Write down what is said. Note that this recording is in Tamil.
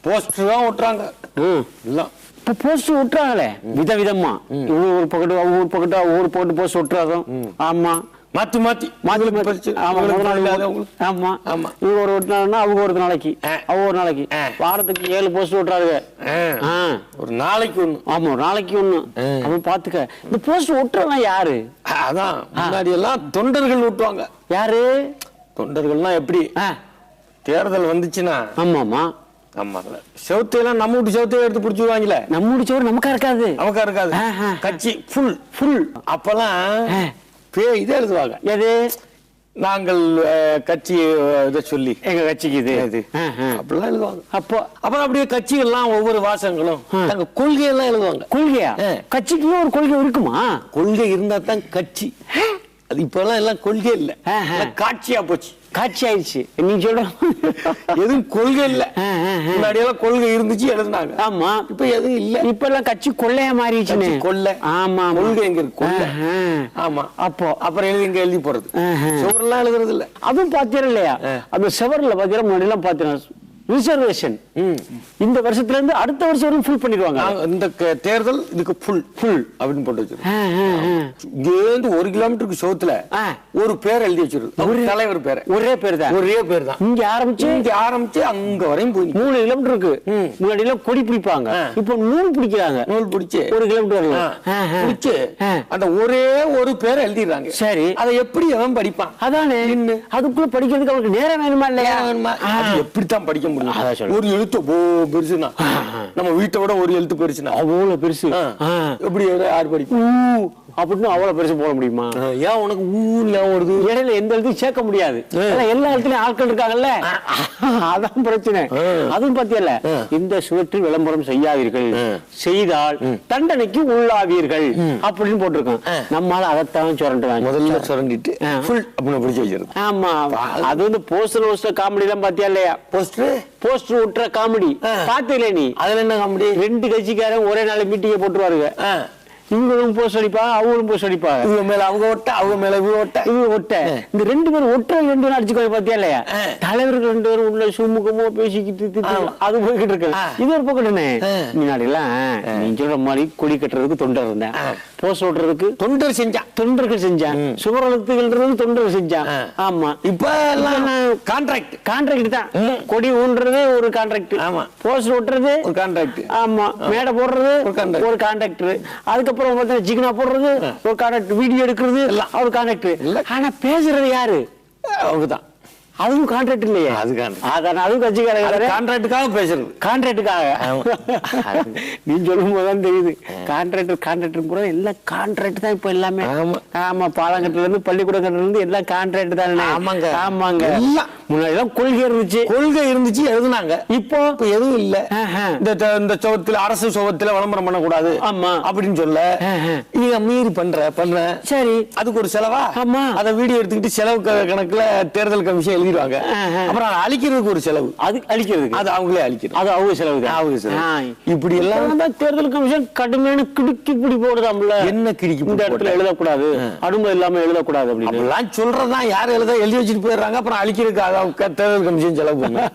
போஸ்டர் தான் ஒட்டுறாங்க எல்லாம். இப்ப போஸ்ட் ஒட்டுறாங்களே விதவிதமா, இவங்க ஒரு பக்கெட்டு அவங்க ஒரு பக்கெட்டு அவங்க ஒரு பக்கெட்டு போஸ்ட் ஒட்டுறாங்க. ஆமா, மாத்தி மாத்தி ஆமா ஆமா. இவங்க ஒரு நாள்னா அவங்க ஒரு நாளைக்கு, அவங்க ஒரு நாளைக்கு, வாரத்துக்கு 7 போஸ்ட் ஓட்டுறாங்க ஒரு நாளைக்கு ஒண்ணு. ஆமா, ஒரு நாளைக்கு ஒண்ணு. அப்ப பாத்துக்க, இந்த போஸ்ட் ஒட்டுறவங்க யாரு? அதான் முன்னாடி எல்லாம் தொண்டர்கள் ஓட்டுவாங்க. யாரு தொண்டர்கள்லாம்? எப்படி தேர்தல் வந்துச்சுன்னா, ஆமாமா ஆமா, செவத்தையெல்லாம் நம்ம வீட்டு செவத்தையே எடுத்து பிடிச்சிருவாங்களே. நம்ம வீட்டு சோறு நமக்கா இருக்காது, நமக்கா இருக்காது. கட்சி ஃபுல் ஃபுல். அப்பெல்லாம் இதே எழுதுவாங்க. எது? நாங்கள் கட்சி இதை சொல்லி எங்க கட்சிக்கு இது அப்படிலாம் எழுதுவாங்க. அப்புறம் அப்படியே கட்சிகள்லாம் ஒவ்வொரு வாசகங்களும் தங்க கொள்கையெல்லாம் எழுதுவாங்க. கொள்கையா? கட்சிக்கு ஒரு கொள்கை இருக்குமா? கொள்கை இருந்தா தான் கட்சி. அது இப்ப எல்லாம் கொள்கை இல்ல, காட்சியா போச்சு. காட்சி ஆயிடுச்சு. நீங்க சொல்ற எதுவும் கொள்கை இல்ல. முன்னாடி எல்லாம் கொள்கை இருந்துச்சு, எழுதுனாங்க. ஆமா, இப்ப எதுவும் இல்ல. இப்ப எல்லாம் கட்சி கொள்ளையா மாறிடுச்சு. கொள்ளை. ஆமா, கொள்கை எங்க இருக்கு? கொள்ளை. ஆமா. அப்போ அப்புறம் எழுதி எழுதி போறது, சுவரெல்லாம் எழுதுறது இல்ல. அதுவும் பாத்தீங்க இல்லையா? அந்த சுவர்ல பாத்தீங்கன்னா முன்னாடி எல்லாம் பாத்தீங்கன்னா ரிசர்வேஷன் இந்த வருஷத்துல இருந்து அடுத்த வருஷம் வரைக்கும் ஃபுல் பண்ணிடுவாங்க. இந்த தேர்தல் இதுக்கு ஃபுல் ஃபுல் அப்படின்னு போட்டு வச்சிருக்கோம். இங்க 1 கிலோமீட்டருக்கு சோத்துல ஒரு பேர் எழுதி வச்சிருக்கு. தலைவர் பேர் ஒரே பேர் தான். ஒரே பேர் தான். இங்க ஆரம்பிச்சு அங்க வரையும் போய் 3 கிலோமீட்டருக்கு முன்னாடி எல்லாம் கொடி பிடிப்பாங்க. இப்ப நூல் பிடிக்கிறாங்க. நூல் பிடிச்சு 1 கிலோமீட்டர் பிடிச்சு அந்த ஒரே ஒரு பேரை எழுதிடுறாங்க. சரி, அதை எப்படி அவன் படிப்பான்? அதானே, அதுக்குள்ள படிக்கிறதுக்கு அவனுக்கு நேரம் வேணுமா இல்லையா? எப்படித்தான் படிக்க? ஒரு எழுத்து பெருசுனா, நம்ம வீட்டை விட ஒரு எழுத்து பெருசுனா அவ்வளவு பெருசு. எப்படி யாரு படிக்கும் அப்படின்னு அவ்வளவு பெருசு போட முடியுமா? ஏன் உனக்கு வருது? இடையில எந்த எழுத்தையும் சேர்க்க முடியாது. எல்லா இடத்துலயும் ஆட்கள் இருக்காங்கல்ல, அதான் பிரச்சனை. அதுவும் பத்தியல்ல, இந்த சுவற்றில் விளம்பரம் செய்யாதீர்கள், செய்தால் தண்டனைக்கு உள்ளாவீர்கள் அப்படின்னு போட்டிருக்கோம். நம்மளால அதைத்தான் சுரண்டுவாங்க. முதல்ல சுரண்டிட்டு அப்படின்னு பிடிச்சி வச்சிருக்கோம். ஆமா, அது வந்து போஸ்டர் காமெடி எல்லாம் பாத்தியா இல்லையா? போஸ்டர் விட்டுற காமெடி பாத்தீங்களே நீ? அதுல என்ன காமெடி? 2 கட்சிக்காரன் ஒரே நாள் மீட்டிங்க போட்டுருவாருங்க. இவங்களும் போஸ்ட் அடிப்பாங்க, அவங்களும் போஸ்ட் அடிப்பாங்க. இவங்க மேல அவங்க ஒட்ட, அவங்க மேல இவங்க ஒட்ட, இவங்க ஒட்ட. இந்த 2 பேரும் ஒட்ட 2 பேரும் அடிச்சுக்கோ பாத்தியா இல்லையா? தலைவர்கள் 2 பேரும் உள்ள சுமுகமோ பேசிக்கிட்டு அது போய்கிட்டு இருக்கு. இது ஒரு பக்கம் முன்னாடி எல்லாம் நீங்க சொல்ற மாதிரி கொடி கட்டுறதுக்கு தொண்டர் இருந்தேன், போஸ்ட் ஓட்டுறதுக்கு தொண்டர்கள் செஞ்சான், சுவரத்துகள் தொண்டர் செஞ்சான். ஆமா, இப்ப எல்லாம் கான்ட்ராக்ட் தான். கொடி ஊன்றது ஒரு கான்ட்ராக்ட், போஸ்ட் ஓட்டுறது ஒரு கான்ட்ராக்ட், ஆமா, மேடை போடுறது ஒரு கான்ட்ராக்டர், அதுக்கப்புறம் ஜிக்னா போடுறது ஒரு கான்ட்ராக்ட், வீடியோ எடுக்கிறது ஒரு கான்ட்ராக்ட். ஆனா பேசுறது யாரு? அவங்கதான். அதுவும் கான்ட்ராக்ட் இல்லையே. அதுவும் கட்சிக்காரங்க கான்ட்ராக்டுக்காக பேசுறது. கான்ட்ராக்டுக்காக நீ சொல்லும் போதுதான் தெரியுது. கான்ட்ராக்டர் பூரா எல்லாம் கான்ட்ராக்ட் தான் இப்ப எல்லாமே. ஆமா, பாலங்கட்டுல இருந்து பள்ளிக்கூடம் கட்டுல இருந்து எல்லாம் கான்ட்ராக்ட் தானே. ஆமாங்க ஆமாங்க. முன்னாடி எல்லாம் கொள்கை இருந்துச்சு எழுதுனாங்க. இப்போ எதுவும் இல்ல. இந்த சோகத்துல அரசு சோகத்துல விளம்பரம் பண்ணக்கூடாது ஆமா அப்படின்னு சொல்ல, நீங்க மீறி பண்ற சரி, அதுக்கு ஒரு செலவா? ஆமா, அதை வீடியோ எடுத்துக்கிட்டு செலவு கணக்குல தேர்தல் கமிஷன் எழுதிடுவாங்க. அப்புறம் அழிக்கிறதுக்கு ஒரு செலவு, அது அழிக்கிறதுக்கு அது அவங்களே அழிக்கிறது, அது அவங்க செலவு. இப்படி எல்லாம் தேர்தல் கமிஷன் கடுமையான கிடுக்கி பிடி போடுதாம்ல. என்ன கிடுக்கி? இந்த இடத்துல எழுதக்கூடாது, அனுமதி இல்லாம எழுதக்கூடாது அப்படின்னு சொல்றதான். யார் எழுதி வச்சுட்டு போயிடுறாங்க, அப்புறம் அழிக்கிறதுக்கு தேர்தல் கமிஷன் செலவு பண்ணுங்க.